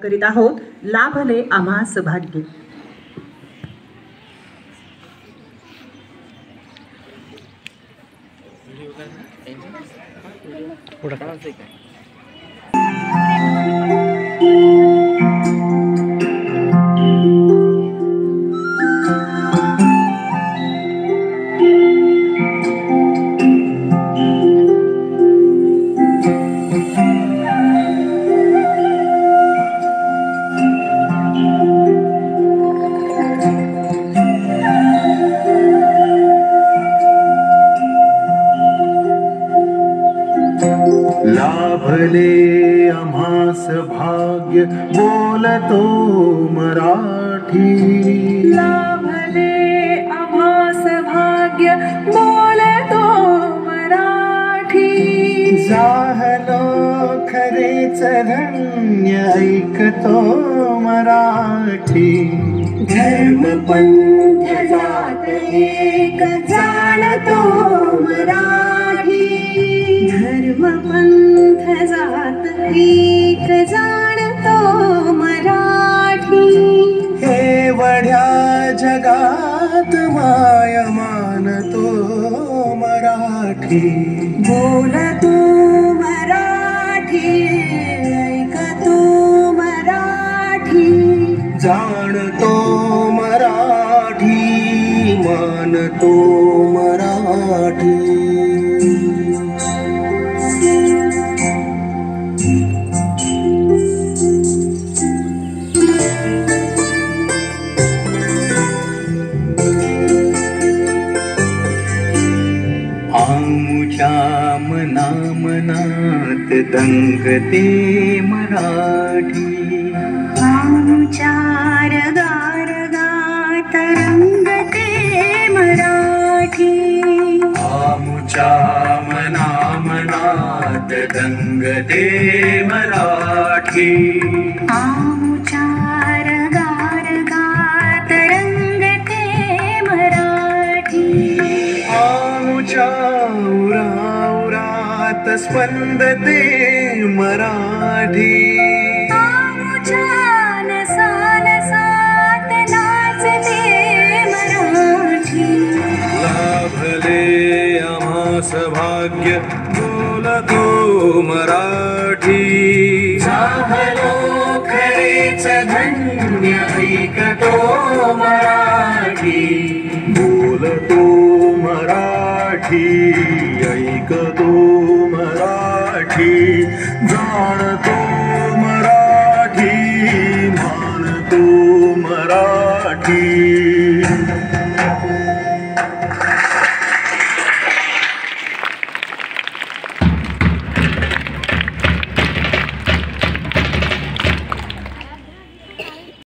करीत आहोत लाभले आम्हास भाग्य. लाभले आम्हास भाग्य बोलतो मराठी. लाभले आम्हास भाग्य बोलतो मराठी. झालो खरेच धन्य ऐकतो मराठी. धर्म पंथ जात एक जाणतो मराठी. धर्म पंथ जात एक जाणतो मराठी. एवढ्या जगात माय मानतो मराठी. बोलतो मराठी ऐकतो मराठी. जाणतो मराठी मानतो मराठी. आमुच्या मना मनात दंगते मराठी. आमच्या रगारगात रंगते मराठी. आमुच्या मना मनात दंगते मराठी. आमच्या रगारगात रंगते मराठी. आमुच्या उरात स्पंदते मराठी. आमच्या नसानसात नाचते मराठी. लाभले आम्हास भाग्य बोलतो मराठी. झालो खरेच धन्य ऐकतो मराठी. बोलतो मराठी ऐकतो मराठी. जाणतो मराठी मानतो मराठी.